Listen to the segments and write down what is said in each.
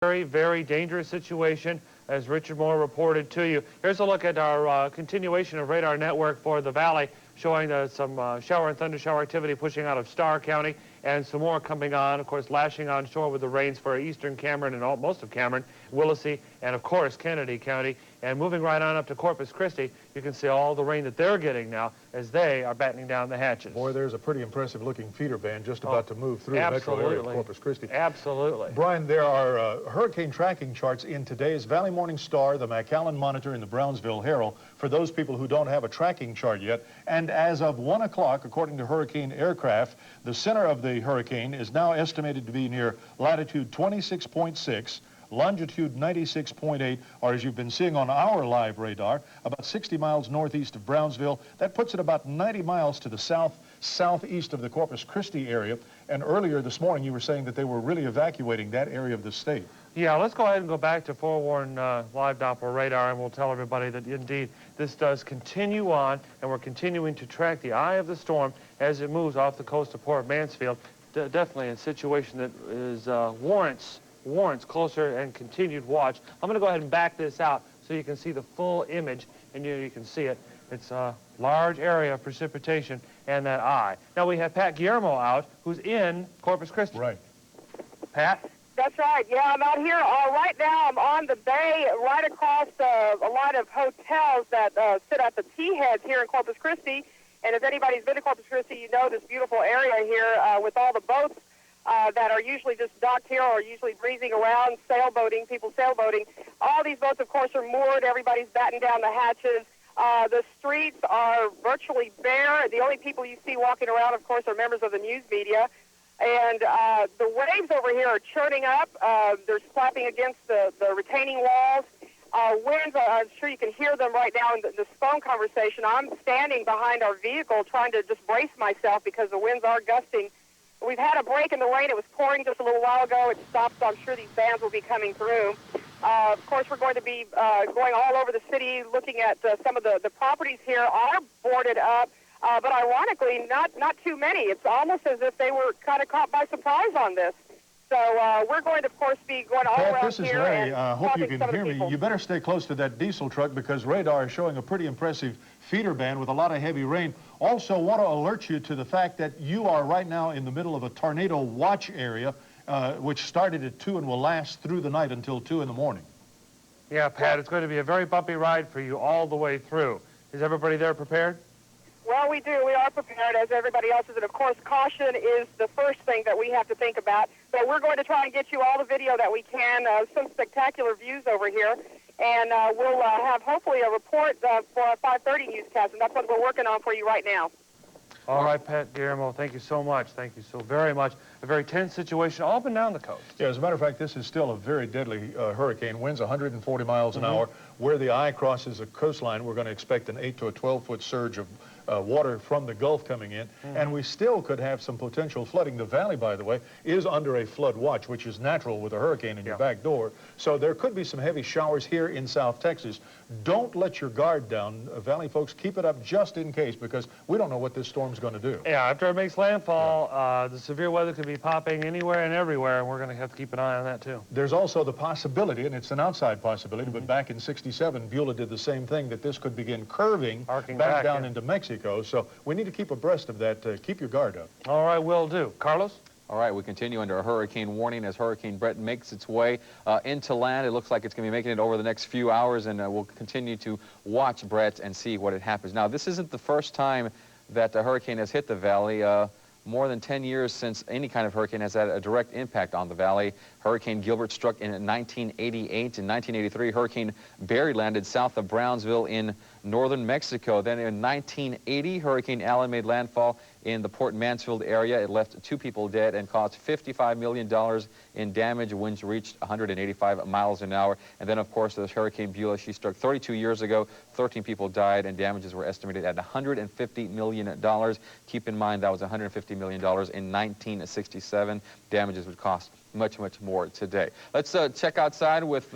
Very, very dangerous situation, as Richard Moore reported to you. Here's a look at our continuation of radar network for the valley, showing some shower and thunder shower activity pushing out of Starr County, and some more coming on, of course, lashing on shore with the rains for eastern Cameron and most of Cameron, Willacy, and of course Kennedy County. And moving right on up to Corpus Christi, you can see all the rain that they're getting now as they are battening down the hatches. Boy, there's a pretty impressive looking feeder band just about to move through the metro area of Corpus Christi. Absolutely. Brian, there are hurricane tracking charts in today's Valley Morning Star, the McAllen Monitor, and the Brownsville Herald for those people who don't have a tracking chart yet. And as of 1 o'clock, according to hurricane aircraft, the center of the hurricane is now estimated to be near latitude 26.6, longitude 96.8, or as you've been seeing on our live radar, about 60 miles northeast of Brownsville. That puts it about 90 miles to the southeast of the Corpus Christi area. And earlier this morning, you were saying that they were really evacuating that area of the state. Yeah, let's go ahead and go back to forewarned live Doppler radar, and we'll tell everybody that indeed this does continue on, and we're continuing to track the eye of the storm as it moves off the coast of Port Mansfield. Definitely a situation that is warrants closer and continued watch. I'm going to go ahead and back this out so you can see the full image, and you can see it. It's a large area of precipitation and that eye. Now we have Pat Guillermo out, who's in Corpus Christi. Right. Pat? That's right. Yeah, I'm out here. Right now I'm on the bay right across a lot of hotels that sit at the T-heads here in Corpus Christi. And if anybody's been to Corpus Christi, you know this beautiful area here with all the boats that are usually just docked here or usually breezing around, people sailboating. All these boats, of course, are moored. Everybody's batting down the hatches. The streets are virtually bare. The only people you see walking around, of course, are members of the news media. And the waves over here are churning up. They're slapping against the retaining walls. Winds, I'm sure you can hear them right now in this phone conversation. I'm standing behind our vehicle trying to just brace myself because the winds are gusting. We've had a break in the rain. It was pouring just a little while ago. It stopped, so I'm sure these bands will be coming through. Of course, we're going to be going all over the city looking at some of the properties here are boarded up. But ironically, not too many. It's almost as if they were kind of caught by surprise on this. So we're going to, of course, be going all around this is here. Ray. And hope you can hear me. people. You better stay close to that diesel truck because radar is showing a pretty impressive feeder band with a lot of heavy rain. Also want to alert you to the fact that you are right now in the middle of a tornado watch area, which started at 2 and will last through the night until 2 in the morning. Yeah, Pat, it's going to be a very bumpy ride for you all the way through. Is everybody there prepared? Well, we do. We are prepared, as everybody else is. And, of course, caution is the first thing that we have to think about. So we're going to try and get you all the video that we can, some spectacular views over here. And we'll have, hopefully, a report for our 5:30 newscast. And that's what we're working on for you right now. All right, Pat Guillermo, thank you so much. Thank you so very much. A very tense situation all up and down the coast. Yeah, as a matter of fact, this is still a very deadly hurricane. Winds 140 miles an hour. Where the eye crosses a coastline, we're going to expect an 8 to a 12-foot surge of water from the Gulf coming in, and we still could have some potential flooding. The valley, by the way, is under a flood watch, which is natural with a hurricane in your back door. So there could be some heavy showers here in South Texas. Don't let your guard down, valley folks. Keep it up just in case, because we don't know what this storm's going to do. Yeah, after it makes landfall, the severe weather could be popping anywhere and everywhere, and we're going to have to keep an eye on that too. There's also the possibility, and it's an outside possibility, but back in '67, Beulah did the same thing, that this could begin curving back down into Mexico. So we need to keep abreast of that. Keep your guard up. All right, will do. Carlos? All right, we continue under a hurricane warning as Hurricane Brett makes its way into land. It looks like it's going to be making it over the next few hours, and we'll continue to watch Brett and see what it happens. Now, this isn't the first time that a hurricane has hit the valley. More than 10 years since any kind of hurricane has had a direct impact on the valley. Hurricane Gilbert struck in 1988. In 1983, Hurricane Barry landed south of Brownsville in northern Mexico. Then in 1980, Hurricane Allen made landfall in the Port Mansfield area. It left 2 people dead and caused $55 million in damage. Winds reached 185 miles an hour. And then, of course, there's Hurricane Beulah. She struck 32 years ago. 13 people died, and damages were estimated at $150 million. Keep in mind that was $150 million in 1967. Damages would cost much, much more today. Let's check outside with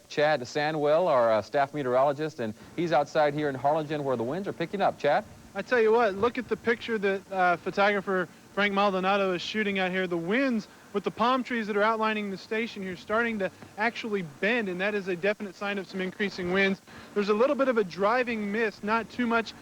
Chad Sandwell, our staff meteorologist, and he's outside here in Harlingen where the winds are picking up. Chad? I tell you what, look at the picture that photographer Frank Maldonado is shooting out here. The winds with the palm trees that are outlining the station here starting to actually bend, and that is a definite sign of some increasing winds. There's a little bit of a driving mist, not too much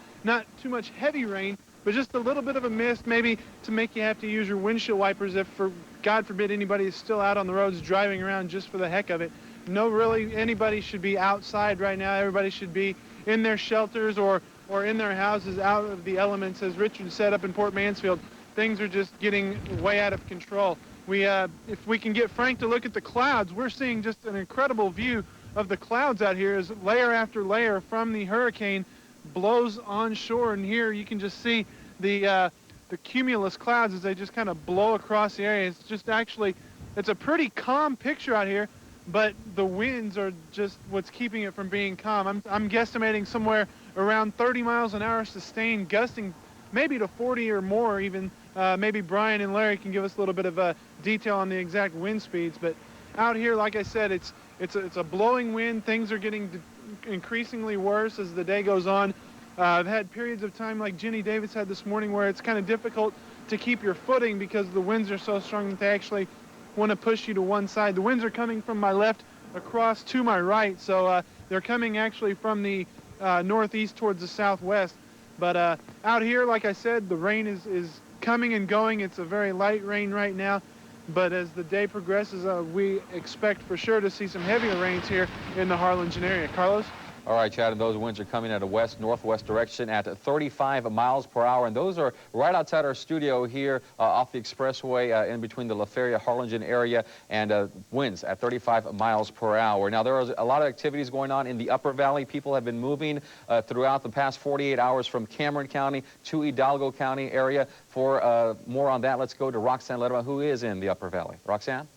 heavy rain, but just a little bit of a mist, maybe to make you have to use your windshield wipers if, for God forbid, anybody is still out on the roads driving around just for the heck of it. No, really, anybody should be outside right now. Everybody should be in their shelters or in their houses, out of the elements. As Richard said up in Port Mansfield, things are just getting way out of control. If we can get Frank to look at the clouds, we're seeing just an incredible view of the clouds out here as layer after layer from the hurricane blows onshore, and here you can just see the cumulus clouds as they just kind of blow across the area. It's just actually, it's a pretty calm picture out here, but the winds are just what's keeping it from being calm. I'm guesstimating somewhere around 30 miles an hour sustained, gusting maybe to 40 or more even. Maybe Brian and Larry can give us a little bit of detail on the exact wind speeds, but out here, like I said, it's a blowing wind. Things are getting increasingly worse as the day goes on. I've had periods of time like Jenny Davis had this morning where it's kind of difficult to keep your footing because the winds are so strong that they actually want to push you to one side. The winds are coming from my left across to my right, so they're coming actually from the northeast towards the southwest. But out here, like I said, the rain is coming and going. It's a very light rain right now, but as the day progresses, we expect for sure to see some heavier rains here in the Harlingen area. Carlos? All right, Chad, and those winds are coming at a west-northwest direction at 35 miles per hour, and those are right outside our studio here off the expressway in between the La Feria, Harlingen area, and winds at 35 miles per hour. Now, there are a lot of activities going on in the Upper Valley. People have been moving throughout the past 48 hours from Cameron County to Hidalgo County area. For more on that, let's go to Roxanne Ledema, who is in the Upper Valley. Roxanne?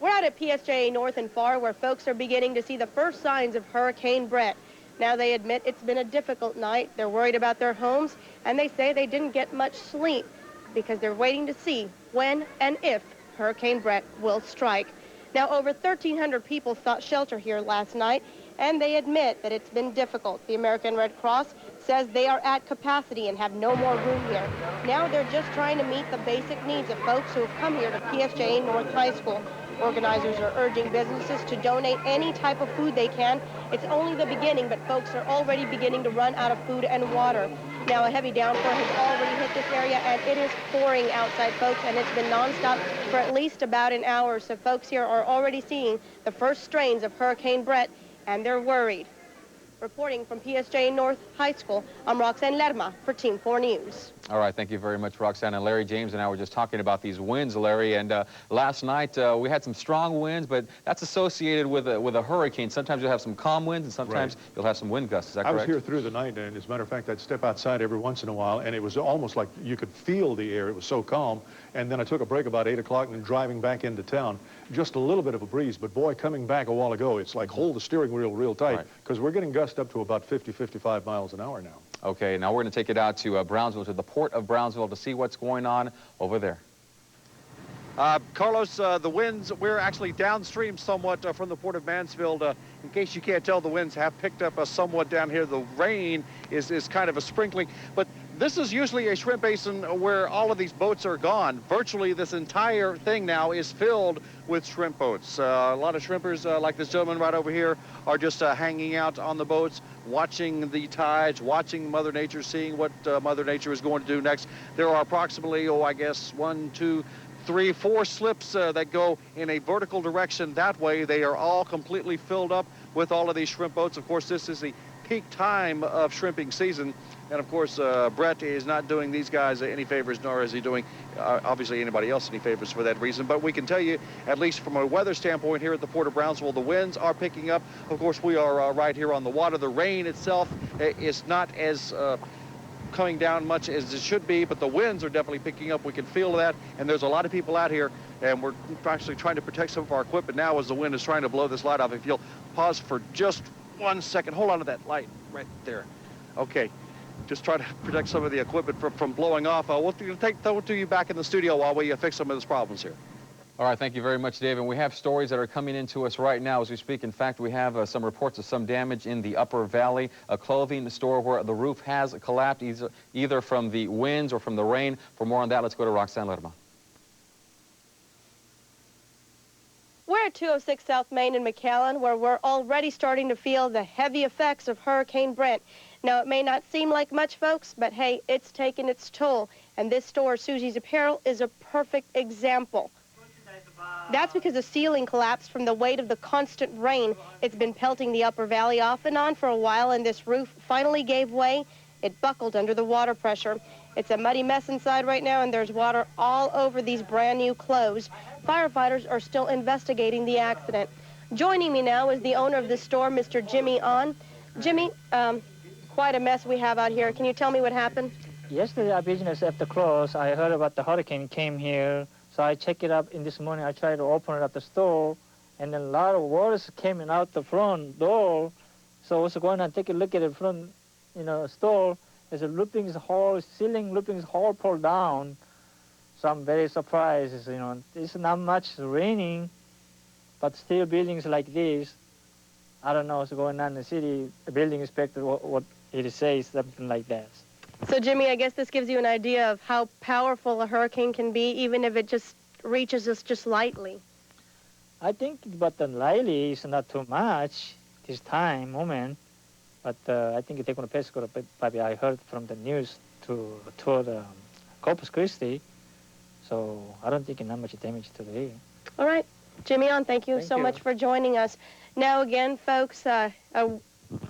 We're out at PSJA North and Far, where folks are beginning to see the first signs of Hurricane Brett. Now they admit it's been a difficult night. They're worried about their homes, and they say they didn't get much sleep because they're waiting to see when and if Hurricane Brett will strike. Now, over 1,300 people sought shelter here last night, and they admit that it's been difficult. The American Red Cross says they are at capacity and have no more room here. Now they're just trying to meet the basic needs of folks who have come here to PSJA North High School. Organizers are urging businesses to donate any type of food they can. It's only the beginning, but folks are already beginning to run out of food and water. Now, a heavy downpour has already hit this area, and it is pouring outside, folks, and it's been nonstop for at least about an hour. So folks here are already seeing the first strains of Hurricane Brett, and they're worried. Reporting from PSJA North High School, I'm Roxanne Lerma for Team 4 News. All right, thank you very much, Roxanne. And Larry James and I were just talking about these winds, Larry. And last night we had some strong winds, but that's associated with a hurricane. Sometimes you'll have some calm winds, and sometimes you'll have some wind gusts. Is that correct? I was here through the night, and as a matter of fact, I'd step outside every once in a while, and it was almost like you could feel the air. It was so calm. And then I took a break about 8 o'clock, and then driving back into town, just a little bit of a breeze. But boy, coming back a while ago, it's like hold the steering wheel real tight, because we're getting gusts up to about 50, 55 miles an hour now. Okay, now we're going to take it out to Brownsville, to the port of Brownsville, to see what's going on over there. Carlos, the winds, we're actually downstream somewhat from the port of Mansfield. In case you can't tell, the winds have picked up somewhat down here. The rain is kind of a sprinkling, but this is usually a shrimp basin where all of these boats are gone. Virtually this entire thing now is filled with shrimp boats. A lot of shrimpers, like this gentleman right over here, are just hanging out on the boats, watching the tides, watching Mother Nature, seeing what Mother Nature is going to do next. There are approximately, I guess, 1, 2, 3, 4 slips that go in a vertical direction that way. They are all completely filled up with all of these shrimp boats. Of course, this is the peak time of shrimping season. And of course, Brett is not doing these guys any favors, nor is he doing, obviously, anybody else any favors for that reason. But we can tell you, at least from a weather standpoint here at the Port of Brownsville, the winds are picking up. Of course, we are right here on the water. The rain itself is not as coming down much as it should be, but the winds are definitely picking up. We can feel that, and there's a lot of people out here, and we're actually trying to protect some of our equipment now as the wind is trying to blow this light off. If you'll pause for just 1 second, hold on to that light right there. Okay, just try to protect some of the equipment from blowing off. We'll throw it to you back in the studio while we fix some of those problems here. All right, thank you very much, Dave. And we have stories that are coming into us right now as we speak. In fact, we have some reports of some damage in the Upper Valley, a clothing store where the roof has collapsed either from the winds or from the rain. For more on that, let's go to Roxanne Lerma. at 206 South Main in McAllen, where we're already starting to feel the heavy effects of Hurricane Brent. Now, it may not seem like much, folks, but hey, it's taken its toll. And this store, Susie's Apparel, is a perfect example. That's because the ceiling collapsed from the weight of the constant rain. It's been pelting the upper valley off and on for a while, and this roof finally gave way. It buckled under the water pressure. It's a muddy mess inside right now, and there's water all over these brand new clothes. Firefighters are still investigating the accident. Joining me now is the owner of the store, Mr. Jimmy On. Jimmy, quite a mess we have out here. Can you tell me what happened? Yesterday, our business after close, I heard about the hurricane came here. So I checked it up in this morning. I tried to open it up the store, and then a lot of water came out the front door. So I was going to take a look at the front, store. There's a ceiling looping hole pulled down. So I'm very surprised. It's not much raining, but still buildings like this. I don't know what's going on in the city. The building inspector, what it says, something like that. So, Jimmy, I guess this gives you an idea of how powerful a hurricane can be, even if it just reaches us just lightly. I think, but lightly is not too much this moment. But I think they're going to pass it. Probably I heard from the news toward Corpus Christi. So I don't think not much damage to the area. All right. Jimmy On, thank you so much for joining us. Now, again, folks, a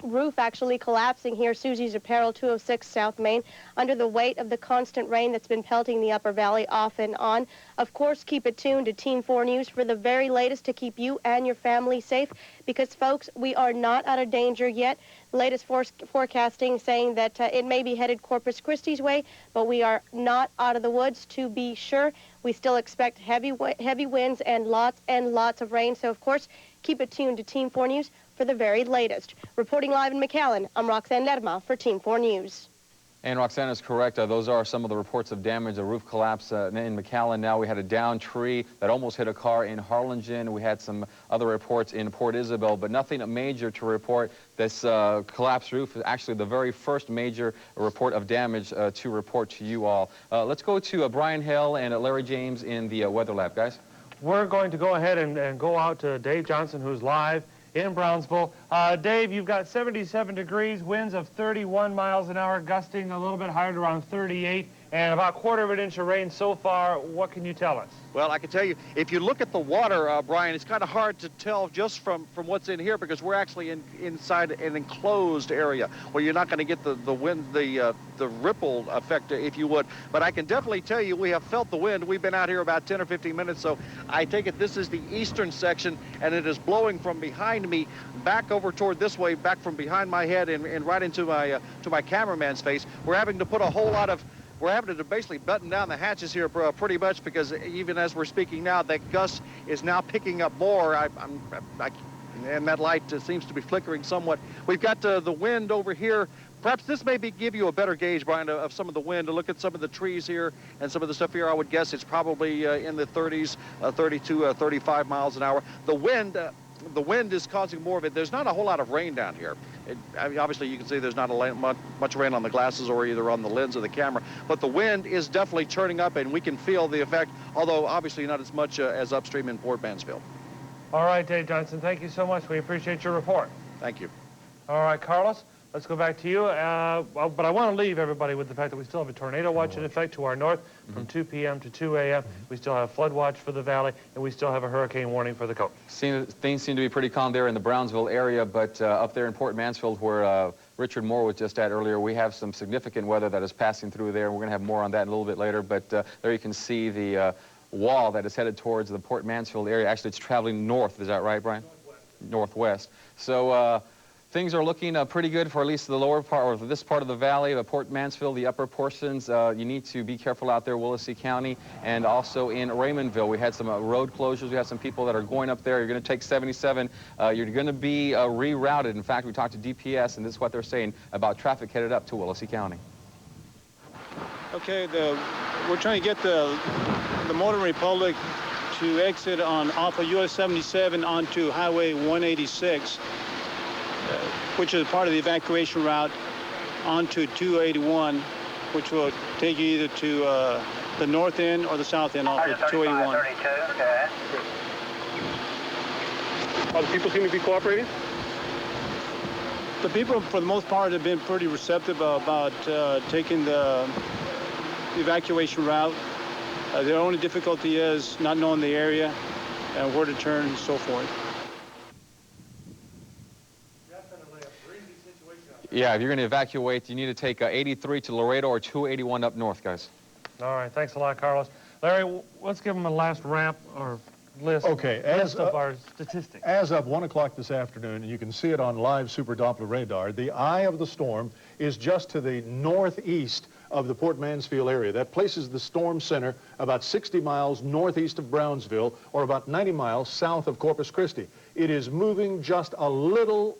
roof actually collapsing here, Susie's Apparel, 206 South Main, under the weight of the constant rain that's been pelting the upper valley off and on. Of course, keep it tuned to Team 4 News for the very latest to keep you and your family safe, because, folks, we are not out of danger yet. Latest forecasting saying that it may be headed Corpus Christi's way, but we are not out of the woods, to be sure. We still expect heavy winds and lots of rain. So, of course, keep it tuned to Team 4 News for the very latest. Reporting live in McAllen, I'm Roxanne Lerma for Team 4 News. And Roxanne is correct. Those are some of the reports of damage. A roof collapse in McAllen. Now we had a downed tree that almost hit a car in Harlingen. We had some other reports in Port Isabel, but nothing major to report. This collapsed roof is actually the very first major report of damage to report to you all. Let's go to Brian Hill and Larry James in the weather lab, guys. We're going to go ahead and go out to Dave Johnson, who's live in Brownsville. Dave, you've got 77 degrees, winds of 31 miles an hour, gusting a little bit higher to around 38, and about 1/4 of an inch of rain so far. What can you tell us? Well, I can tell you, if you look at the water, Brian, it's kind of hard to tell just from what's in here, because we're actually inside an enclosed area where you're not going to get the wind, the ripple effect, if you would. But I can definitely tell you we have felt the wind. We've been out here about 10 or 15 minutes, so I take it this is the eastern section, and it is blowing from behind me back over toward this way, back from behind my head and right into my cameraman's face. We're having to put a whole lot of We're having to basically button down the hatches here pretty much, because even as we're speaking now, that gust is now picking up more. And that light seems to be flickering somewhat. We've got the wind over here. Perhaps this may give you a better gauge, Brian, of some of the wind. To look at some of the trees here and some of the stuff here, I would guess it's probably in the 30s, 32, 35 miles an hour. The wind is causing more of it. There's not a whole lot of rain down here. I mean, obviously, you can see there's not much rain on the glasses or either on the lens of the camera. But the wind is definitely turning up, and we can feel the effect, although obviously not as much as upstream in Port Mansfield. All right, Dave Johnson, thank you so much. We appreciate your report. Thank you. All right, Carlos, let's go back to you. But I want to leave everybody with the fact that we still have a tornado watch in effect to our north from 2 p.m. to 2 a.m. We still have flood watch for the valley, and we still have a hurricane warning for the coast. Things seem to be pretty calm there in the Brownsville area, but up there in Port Mansfield, where Richard Moore was just at earlier, we have some significant weather that is passing through there. We're going to have more on that in a little bit later, but there you can see the wall that is headed towards the Port Mansfield area. Actually, it's traveling north. Is that right, Brian? Northwest. So things are looking pretty good for at least the lower part, or this part of the valley of Port Mansfield, the upper portions. You need to be careful out there, Willacy County, and also in Raymondville. We had some road closures. We have some people that are going up there. You're going to take 77. You're going to be rerouted. In fact, we talked to DPS, and this is what they're saying about traffic headed up to Willacy County. Okay, we're trying to get the Motor Republic to exit off of US 77 onto Highway 186, which is part of the evacuation route onto 281, which will take you either to the north end or the south end off of 281. Other people seem to be cooperating? The people, for the most part, have been pretty receptive about taking the evacuation route. The only difficulty is not knowing the area and where to turn and so forth. Yeah, if you're going to evacuate, you need to take 83 to Laredo or 281 up north, guys. All right, thanks a lot, Carlos. Larry, let's give them a last wrap or list, list of our statistics. As of 1 o'clock this afternoon, and you can see it on live Super Doppler radar, the eye of the storm is just to the northeast of the Port Mansfield area. That places the storm center about 60 miles northeast of Brownsville or about 90 miles south of Corpus Christi. It is moving just a little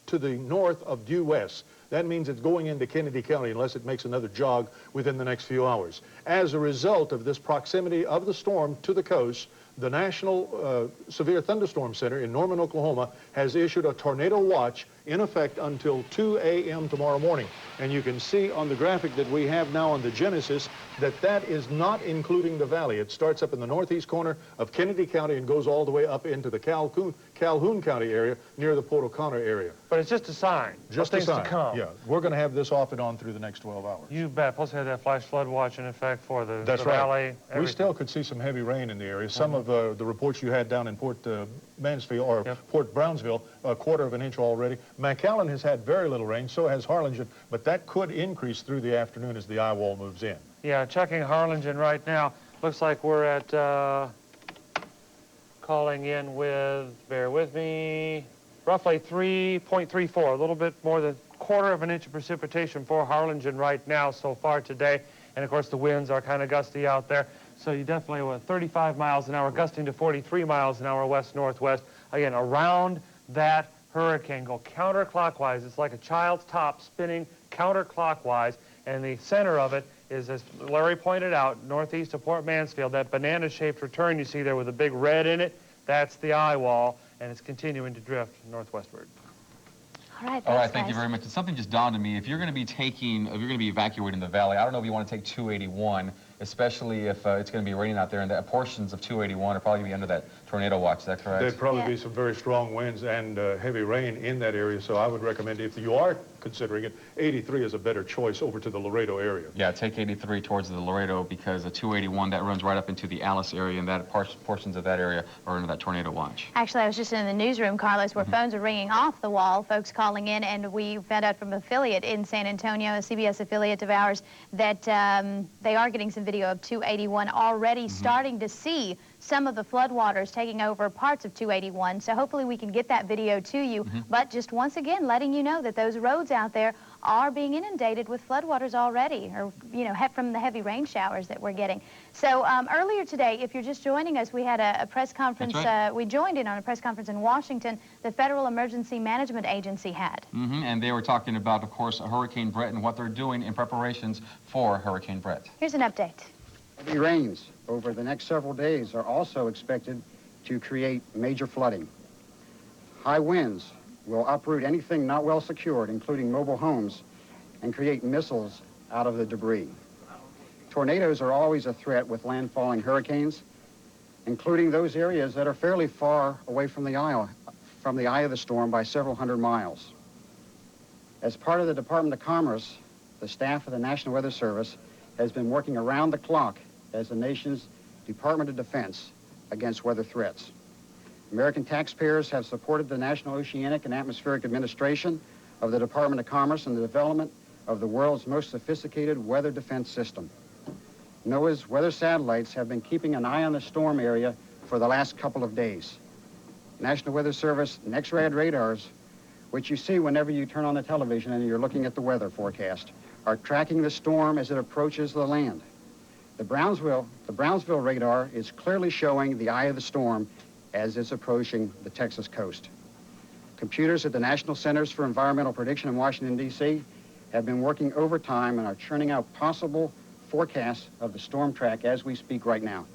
to the north of due west. That means it's going into Kennedy County unless it makes another jog within the next few hours. As a result of this proximity of the storm to the coast, the National Severe Thunderstorm Center in Norman, Oklahoma has issued a tornado watch in effect until 2 a.m. tomorrow morning. And you can see on the graphic that we have now on the Genesis that that is not including the valley. It starts up in the northeast corner of Kennedy County and goes all the way up into the Calhoun County area near the Port O'Connor area. But it's just a sign. Just a things sign. to come. Yeah, we're going to have this off and on through the next 12 hours. You bet. Plus, we had that flash flood watch in effect for the That's valley. Right. We still could see some heavy rain in the area. Some of the reports you had down in Port Mansfield or Port Brownsville, a quarter of an inch already. McAllen has had very little rain, so has Harlingen, but that could increase through the afternoon as the eye wall moves in. Yeah, checking Harlingen right now. Looks like we're at calling in with, bear with me, roughly 3.34, a little bit more than quarter of an inch of precipitation for Harlingen right now so far today. And of course the winds are kind of gusty out there. So you definitely were 35 miles an hour, gusting to 43 miles an hour west-northwest. Again, around that hurricane, go counterclockwise. It's like a child's top spinning counterclockwise. And the center of it is, as Larry pointed out, northeast of Port Mansfield, that banana-shaped return you see there with a big red in it, that's the eye wall, and it's continuing to drift northwestward. All right, thank you very much. Something just dawned on me. If you're going to be evacuating the valley, I don't know if you want to take 281, especially if it's going to be raining out there, and that portions of 281 are probably going to be under that tornado watch. Is that correct? There'd probably be some very strong winds and heavy rain in that area, so I would recommend, if you are considering it, 83 is a better choice over to the Laredo area. Yeah, take 83 towards the Laredo, because the 281, that runs right up into the Alice area, and that portions of that area are under that tornado watch. Actually, I was just in the newsroom, Carlos, where phones are ringing off the wall, folks calling in, and we found out from an affiliate in San Antonio, a CBS affiliate of ours, that they are getting some video of 281 already starting to see some of the floodwaters taking over parts of 281. So hopefully we can get that video to you. But just once again, letting you know that those roads out there are being inundated with floodwaters already, or, you know, from the heavy rain showers that we're getting. So earlier today, if you're just joining us, we had a press conference. Right. We joined in on a press conference in Washington the Federal Emergency Management Agency had. And they were talking about, of course, Hurricane Brett and what they're doing in preparations for Hurricane Brett. Here's an update. Heavy rains over the next several days are also expected to create major flooding. High winds will uproot anything not well secured, including mobile homes, and create missiles out of the debris. Tornadoes are always a threat with landfalling hurricanes, including those areas that are fairly far away from the eye of the storm by several hundred miles. As part of the Department of Commerce, the staff of the National Weather Service has been working around the clock as the nation's Department of Defense against weather threats. American taxpayers have supported the National Oceanic and Atmospheric Administration of the Department of Commerce in the development of the world's most sophisticated weather defense system. NOAA's weather satellites have been keeping an eye on the storm area for the last couple of days. National Weather Service NEXRAD radars, which you see whenever you turn on the television and you're looking at the weather forecast, are tracking the storm as it approaches the land. The Brownsville radar is clearly showing the eye of the storm as it's approaching the Texas coast. Computers at the National Centers for Environmental Prediction in Washington, D.C. have been working overtime and are churning out possible forecasts of the storm track as we speak right now.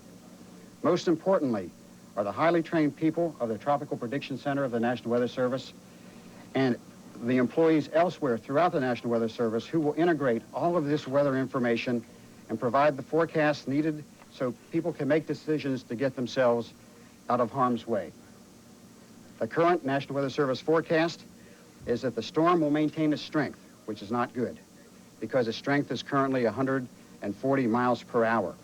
Most importantly are the highly trained people of the Tropical Prediction Center of the National Weather Service and the employees elsewhere throughout the National Weather Service who will integrate all of this weather information and provide the forecasts needed so people can make decisions to get themselves out of harm's way. The current National Weather Service forecast is that the storm will maintain its strength, which is not good, because its strength is currently 140 miles per hour.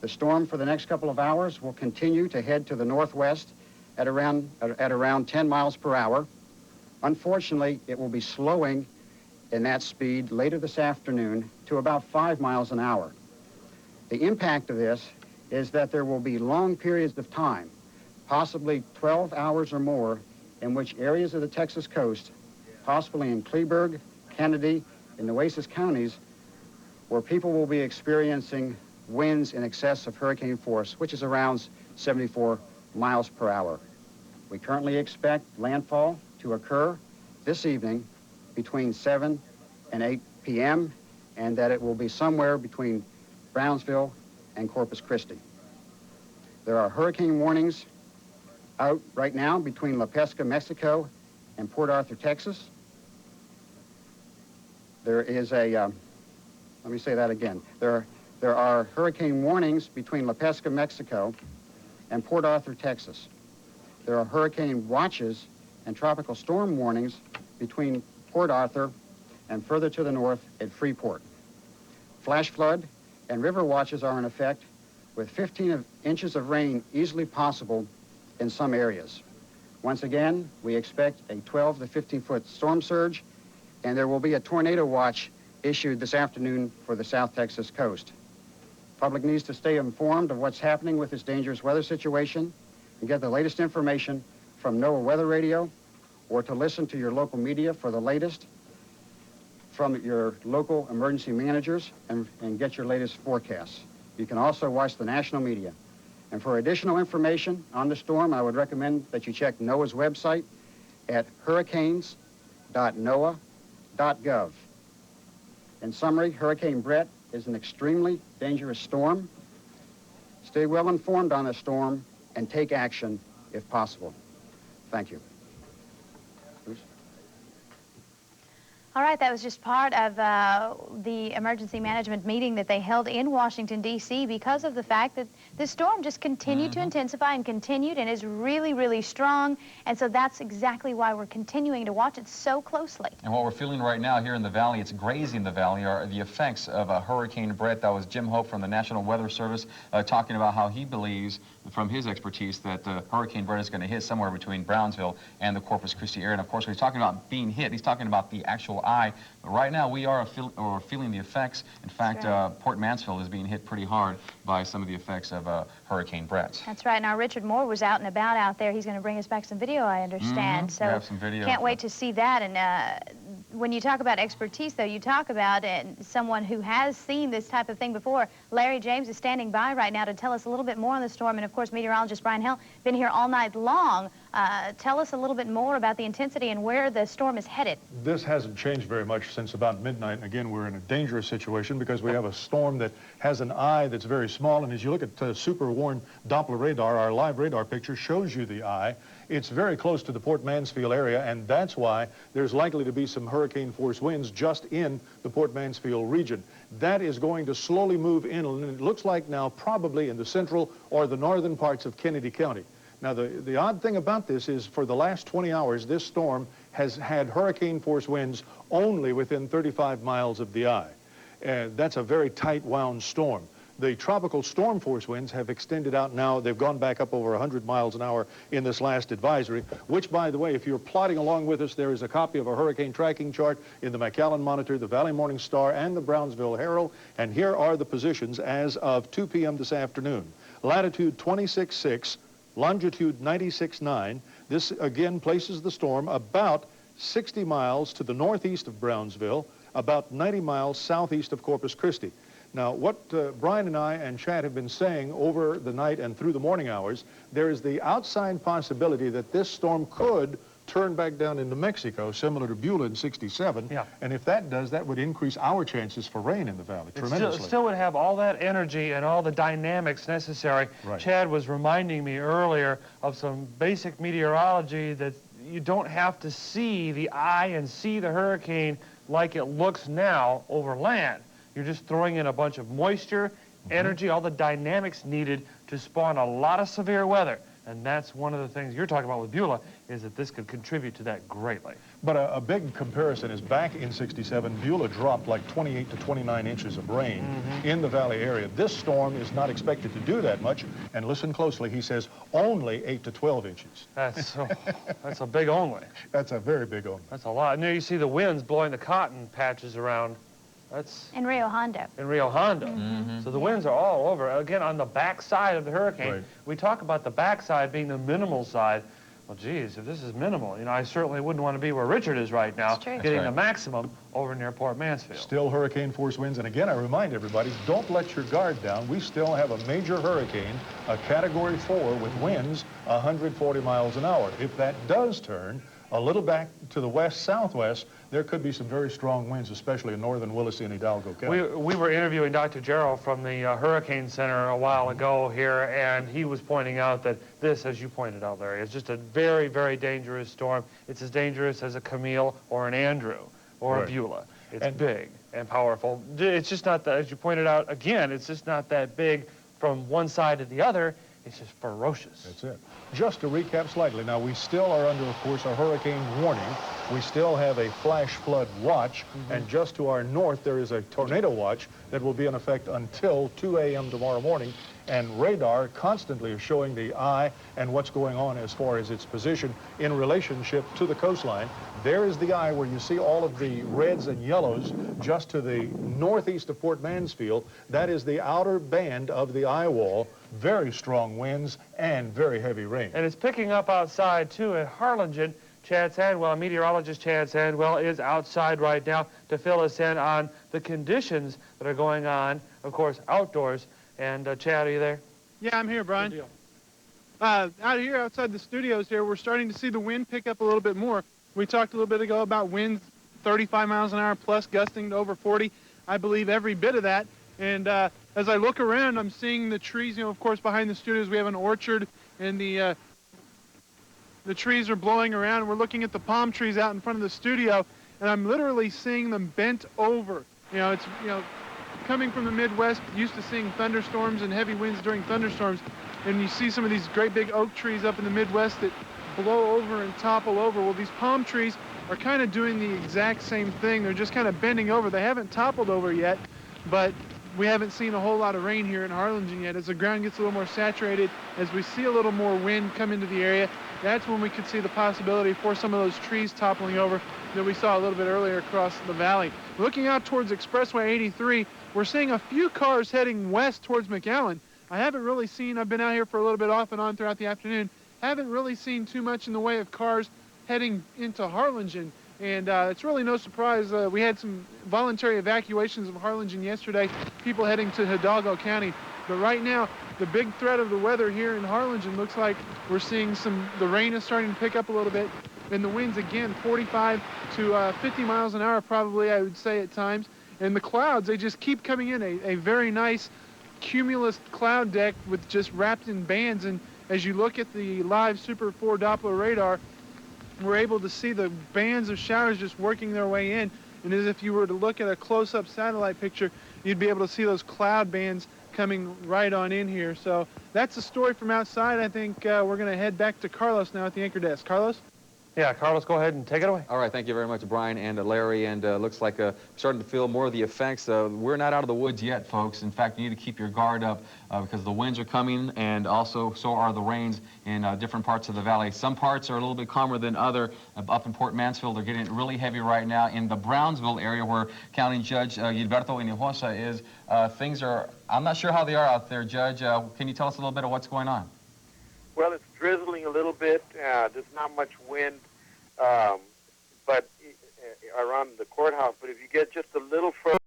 The storm for the next couple of hours will continue to head to the northwest at around 10 miles per hour. Unfortunately, it will be slowing in that speed later this afternoon to about 5 miles an hour. The impact of this is that there will be long periods of time, possibly 12 hours or more, in which areas of the Texas coast, possibly in Kleberg, Kennedy, and Nueces counties, where people will be experiencing winds in excess of hurricane force, which is around 74 miles per hour. We currently expect landfall to occur this evening between 7 and 8 p.m., and that it will be somewhere between Brownsville and Corpus Christi. There are hurricane warnings out right now between La Pesca, Mexico, and Port Arthur, Texas. There is a, let me say that again. There are hurricane warnings between La Pesca, Mexico, and Port Arthur, Texas. There are hurricane watches and tropical storm warnings between Port Arthur and further to the north at Freeport. Flash flood and river watches are in effect, with 15 inches of rain easily possible in some areas. Once again, we expect a 12 to 15-foot storm surge, and there will be a tornado watch issued this afternoon for the South Texas coast. Public needs to stay informed of what's happening with this dangerous weather situation and get the latest information from NOAA Weather Radio, or to listen to your local media for the latest from your local emergency managers and get your latest forecasts. You can also watch the national media. And for additional information on the storm, I would recommend that you check NOAA's website at hurricanes.noaa.gov. In summary, Hurricane Brett is an extremely dangerous storm. Stay well informed on the storm and take action if possible. Thank you. Bruce? All right, that was just part of the emergency management meeting that they held in Washington, D.C. because of the fact that this storm just continued to intensify and continued and is really, really strong. And so that's exactly why we're continuing to watch it so closely. And what we're feeling right now here in the valley, it's grazing the valley, are the effects of Hurricane Brett. That was Jim Hope from the National Weather Service talking about how he believes, from his expertise, that Hurricane Brett is going to hit somewhere between Brownsville and the Corpus Christi area. And of course, when he's talking about being hit, he's talking about the actual eye. But right now, we are feeling the effects. In fact, Port Mansfield is being hit pretty hard by some of the effects of Hurricane Brett. That's right. Now, Richard Moore was out and about out there. He's going to bring us back some video, I understand. So we have some video. Can't wait to see that. And when you talk about expertise, though, you talk about someone who has seen this type of thing before. Larry James is standing by right now to tell us a little bit more on the storm. And, of course, meteorologist Brian Hell been here all night long. Tell us a little bit more about the intensity and where the storm is headed. This hasn't changed very much since about midnight. Again, we're in a dangerous situation because we have a storm that has an eye that's very small. And as you look at super worn Doppler radar, our live radar picture shows you the eye. It's very close to the Port Mansfield area, and that's why there's likely to be some hurricane force winds just in the Port Mansfield region. That is going to slowly move inland, and it looks like now probably in the central or the northern parts of Kennedy County. Now, the odd thing about this is for the last 20 hours, this storm has had hurricane force winds only within 35 miles of the eye. That's a very tight wound storm. The tropical storm force winds have extended out now. They've gone back up over 100 miles an hour in this last advisory, which, by the way, if you're plodding along with us, there is a copy of a hurricane tracking chart in the McAllen Monitor, the Valley Morning Star, and the Brownsville Herald. And here are the positions as of 2 p.m. this afternoon. Latitude 26.6, longitude 96.9. This, again, places the storm about 60 miles to the northeast of Brownsville, about 90 miles southeast of Corpus Christi. Now, what Brian and I and Chad have been saying over the night and through the morning hours, there is the outside possibility that this storm could turn back down into Mexico, similar to Beulah in '67. Yeah. And if that does, that would increase our chances for rain in the valley tremendously. It still would have all that energy and all the dynamics necessary. Right. Chad was reminding me earlier of some basic meteorology that you don't have to see the eye and see the hurricane like it looks now over land. You're just throwing in a bunch of moisture, energy, all the dynamics needed to spawn a lot of severe weather. And that's one of the things you're talking about with Beulah, is that this could contribute to that greatly. But a big comparison is back in '67, Beulah dropped like 28 to 29 inches of rain in the valley area. This storm is not expected to do that much. And listen closely, he says only 8 to 12 inches. That's a big only. That's a very big only. That's a lot. And there you see the winds blowing the cotton patches around. That's in Rio Hondo. In Rio Hondo. So the winds are all over. Again, on the back side of the hurricane. Right. We talk about the back side being the minimal side. Well, geez, if this is minimal, you know, I certainly wouldn't want to be where Richard is right now, getting the maximum over near Port Mansfield. Still hurricane force winds. And again, I remind everybody, don't let your guard down. We still have a major hurricane, a Category 4 with winds 140 miles an hour. If that does turn a little back to the west-southwest, there could be some very strong winds, especially in northern Willacy and Hidalgo County. We were interviewing Dr. Jarrow from the Hurricane Center a while ago here, and he was pointing out that this, as you pointed out, Larry, is just a very, very dangerous storm. It's as dangerous as a Camille or an Andrew or a Beulah. It's big and powerful. It's just not that, as you pointed out, again, it's just not that big from one side to the other. It's just ferocious. That's it. Just to recap slightly, now we still are under, of course, a hurricane warning. We still have a flash flood watch, and just to our north there is a tornado watch that will be in effect until 2 a.m. tomorrow morning. And radar constantly is showing the eye and what's going on as far as its position in relationship to the coastline. There is the eye where you see all of the reds and yellows just to the northeast of Port Mansfield. That is the outer band of the eye wall. Very strong winds and very heavy rain. And it's picking up outside, too, at Harlingen. Chad Sandwell, meteorologist Chad Sandwell, is outside right now to fill us in on the conditions that are going on, of course, outdoors. And Chad, are you there? Yeah, I'm here, Brian. Out here outside the studios here, we're starting to see the wind pick up a little bit more. We talked a little bit ago about winds 35 miles an hour plus, gusting to over 40. I believe every bit of that. And as I look around, I'm seeing the trees. You know, of course, behind the studios, we have an orchard, and the trees are blowing around. And we're looking at the palm trees out in front of the studio, and I'm literally seeing them bent over. You know, it's, you know, coming from the Midwest, used to seeing thunderstorms and heavy winds during thunderstorms, and you see some of these great big oak trees up in the Midwest that blow over and topple over. Well, these palm trees are kind of doing the exact same thing. They're just kind of bending over. They haven't toppled over yet, but we haven't seen a whole lot of rain here in Harlingen yet. As the ground gets a little more saturated, as we see a little more wind come into the area, that's when we could see the possibility for some of those trees toppling over that we saw a little bit earlier across the valley. Looking out towards Expressway 83, we're seeing a few cars heading west towards McAllen. I haven't really seen, I've been out here for a little bit off and on throughout the afternoon, haven't really seen too much in the way of cars heading into Harlingen. And it's really no surprise. We had some voluntary evacuations of Harlingen yesterday, people heading to Hidalgo County. But right now, the big threat of the weather here in Harlingen looks like we're seeing the rain is starting to pick up a little bit. And the winds, again, 45 to 50 miles an hour probably, I would say at times. And the clouds, they just keep coming in, a very nice cumulus cloud deck with just wrapped in bands. And as you look at the live Super 4 Doppler radar, we're able to see the bands of showers just working their way in. And as if you were to look at a close-up satellite picture, you'd be able to see those cloud bands coming right on in here. So that's the story from outside. I think we're going to head back to Carlos now at the anchor desk. Carlos? Yeah, Carlos, go ahead and take it away. All right, thank you very much, Brian and Larry. And looks like starting to feel more of the effects. We're not out of the woods yet, folks. In fact, you need to keep your guard up because the winds are coming, and also so are the rains in different parts of the valley. Some parts are a little bit calmer than other. Up in Port Mansfield, they're getting really heavy right now. In the Brownsville area, where County Judge Gilberto Hinojosa is, things are, I'm not sure how they are out there, Judge. Can you tell us a little bit of what's going on? Well, it's drizzling a little bit. There's not much wind, but around the courthouse. But if you get just a little further